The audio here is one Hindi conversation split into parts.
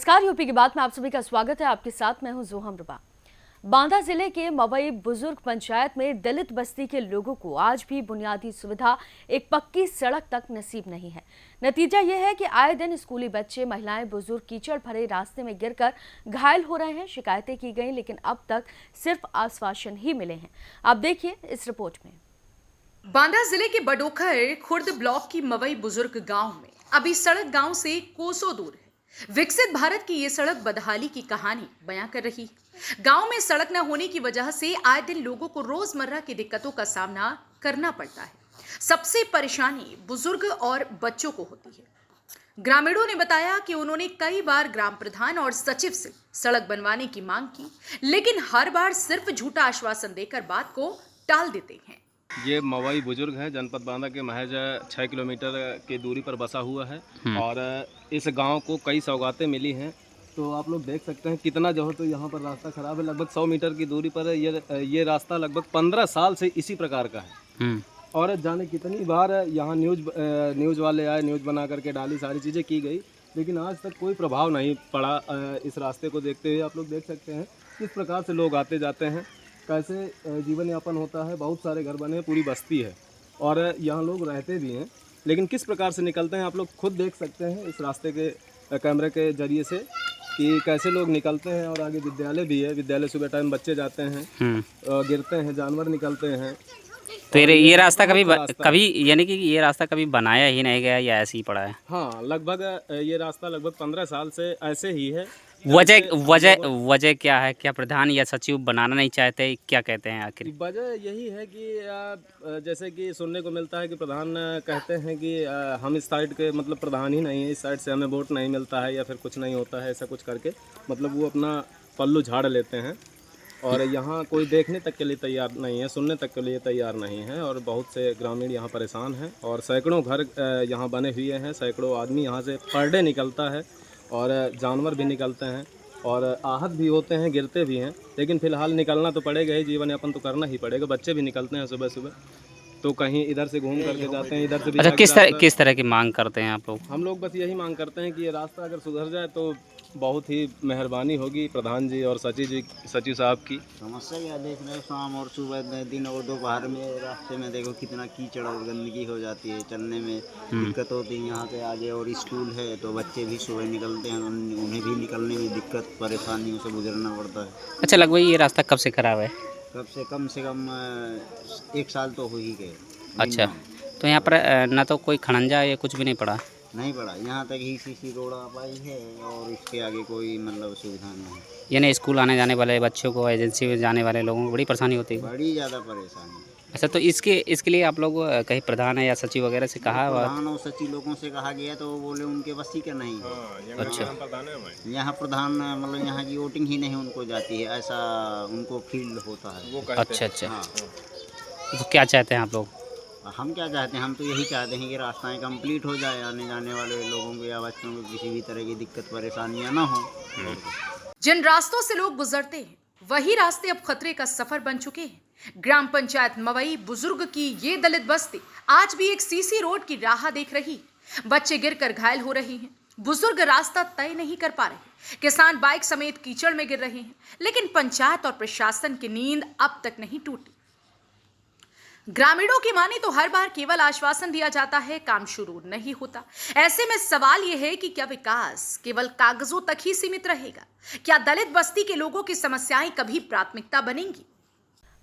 नमस्कार, यूपी की बात में आप सभी का स्वागत है। आपके साथ मैं हूं जोहम रुबा। बांदा जिले के मवई बुजुर्ग पंचायत में दलित बस्ती के लोगों को आज भी बुनियादी सुविधा एक पक्की सड़क तक नसीब नहीं है। नतीजा यह है कि आए दिन स्कूली बच्चे, महिलाएं, बुजुर्ग कीचड़ भरे रास्ते में गिरकर घायल हो रहे हैं। शिकायतें की गई लेकिन अब तक सिर्फ आश्वासन ही मिले हैं। आप देखिए इस रिपोर्ट में। बांदा जिले के बडोखर खुर्द ब्लॉक की मवई बुजुर्ग गांव में अभी सड़क गांव से कोसों दूर है। विकसित भारत की ये सड़क बदहाली की कहानी बयां कर रही है। गांव में सड़क न होने की वजह से आए दिन लोगों को रोजमर्रा की दिक्कतों का सामना करना पड़ता है। सबसे परेशानी बुजुर्ग और बच्चों को होती है। ग्रामीणों ने बताया कि उन्होंने कई बार ग्राम प्रधान और सचिव से सड़क बनवाने की मांग की, लेकिन हर बार सिर्फ झूठा आश्वासन देकर बात को टाल देते हैं। ये मवई बुजुर्ग है, जनपद बांदा के महज 6 किलोमीटर की दूरी पर बसा हुआ है और इस गांव को कई सौगातें मिली हैं। तो आप लोग देख सकते हैं कितना जो है तो यहाँ पर रास्ता खराब है। लगभग 100 मीटर की दूरी पर ये रास्ता लगभग 15 साल से इसी प्रकार का है और जाने कितनी बार यहाँ न्यूज़ वाले आए, न्यूज़ बना करके डाली, सारी चीज़ें की गई, लेकिन आज तक कोई प्रभाव नहीं पड़ा। इस रास्ते को देखते हुए आप लोग देख सकते हैं किस प्रकार से लोग आते जाते हैं, कैसे जीवन यापन होता है। बहुत सारे घर बने हैं, पूरी बस्ती है और यहाँ लोग रहते भी हैं, लेकिन किस प्रकार से निकलते हैं आप लोग खुद देख सकते हैं इस रास्ते के कैमरे के जरिए से कि कैसे लोग निकलते हैं। और आगे विद्यालय भी है, विद्यालय सुबह टाइम बच्चे जाते हैं, गिरते हैं, जानवर निकलते हैं। तो ये रास्ता कभी यानी कि ये रास्ता कभी बनाया ही नहीं गया या ऐसे ही पड़ा है? हाँ, लगभग ये रास्ता लगभग 15 साल से ऐसे ही है। वजह क्या है? क्या प्रधान या सचिव बनाना नहीं चाहते? क्या कहते हैं आखिर? वजह यही है कि जैसे कि सुनने को मिलता है कि प्रधान कहते हैं कि हम इस साइड के मतलब प्रधान ही नहीं है, इस साइड से हमें वोट नहीं मिलता है या फिर कुछ नहीं होता है, ऐसा कुछ करके मतलब वो अपना पल्लू झाड़ लेते हैं और यहाँ कोई देखने तक के लिए तैयार नहीं है, सुनने तक के लिए तैयार नहीं है। और बहुत से ग्रामीण यहाँ परेशान हैं और सैकड़ों घर यहाँ बने हुए हैं, सैकड़ों आदमी यहाँ से पर डे निकलता है और जानवर भी निकलते हैं और आहत भी होते हैं, गिरते भी हैं, लेकिन फ़िलहाल निकलना तो पड़ेगा ही, जीवन यापन तो करना ही पड़ेगा। बच्चे भी निकलते हैं सुबह सुबह, तो कहीं इधर से घूम करके जाते हैं, इधर से भी। अच्छा, किस तरह की मांग करते हैं आप लोग? हम लोग बस यही मांग करते हैं कि ये रास्ता अगर सुधर जाए तो बहुत ही मेहरबानी होगी प्रधान जी और सचिव साहब की। समस्या क्या देख रहे हो, शाम और सुबह, दिन और दोपहर में रास्ते में देखो कितना कीचड़ और गंदगी हो जाती है, चलने में दिक्कत होती है। यहाँ के आगे और स्कूल है तो बच्चे भी सुबह निकलते हैं, उन्हें भी निकलने में दिक्कत परेशानियों से गुजरना पड़ता है। अच्छा, लगभग ये रास्ता कब से खराब है? कम से कम 1 साल तो हो ही गए। अच्छा, तो यहाँ पर ना तो कोई खड़ंजा या कुछ भी नहीं पड़ा? नहीं पड़ा, यहाँ तक ही सीसी रोड आ पाई है और इसके आगे कोई मतलब सुविधा नहीं। यानी स्कूल आने जाने वाले बच्चों को, एजेंसी में जाने वाले लोगों को बड़ी परेशानी होती है? बड़ी ज़्यादा परेशानी। अच्छा, तो इसके लिए आप लोग कहीं प्रधान है या सचिव वगैरह से कहा? प्रधान और सचिव लोगों से कहा गया तो वो बोले उनके बस ही का नहीं है। अच्छा, यहाँ प्रधान मतलब यहाँ की वोटिंग ही नहीं उनको जाती है, ऐसा उनको फील होता है। अच्छा। हाँ। तो क्या चाहते हैं आप लोग? हम क्या चाहते हैं, हम तो यही चाहते हैं कि रास्ताएं कंप्लीट हो जाए, आने जाने वाले लोगों को या बच्चों को किसी भी तरह की दिक्कत परेशानियां ना हो। जिन रास्तों से लोग गुजरते हैं वही रास्ते अब खतरे का सफर बन चुके हैं। ग्राम पंचायत मवई बुजुर्ग की ये दलित बस्ती आज भी एक सीसी रोड की राह देख रही। बच्चे गिरकर घायल हो रहे हैं, बुजुर्ग रास्ता तय नहीं कर पा रहे, किसान बाइक समेत कीचड़ में गिर रहे हैं, लेकिन पंचायत और प्रशासन की नींद अब तक नहीं टूटी। ग्रामीणों की माने तो हर बार केवल आश्वासन दिया जाता है, काम शुरू नहीं होता। ऐसे में सवाल यह है कि क्या विकास केवल कागजों तक ही सीमित रहेगा? क्या दलित बस्ती के लोगों की समस्याएं कभी प्राथमिकता बनेंगी?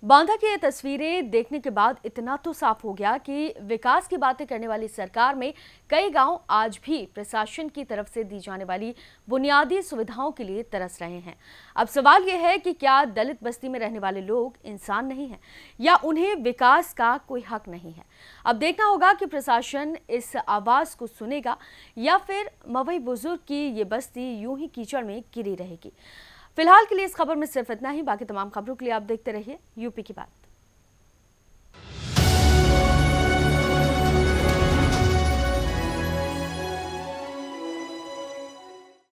बांदा की ये तस्वीरें देखने के बाद इतना तो साफ हो गया कि विकास की बातें करने वाली सरकार में कई गांव आज भी प्रशासन की तरफ से दी जाने वाली बुनियादी सुविधाओं के लिए तरस रहे हैं। अब सवाल यह है कि क्या दलित बस्ती में रहने वाले लोग इंसान नहीं हैं या उन्हें विकास का कोई हक नहीं है? अब देखना होगा कि प्रशासन इस आवाज को सुनेगा या फिर मवई बुजुर्ग की ये बस्ती यूं ही कीचड़ में गिरी रहेगी। फिलहाल के लिए इस खबर में सिर्फ इतना ही। बाकी तमाम खबरों के लिए आप देखते रहिए यूपी की बात।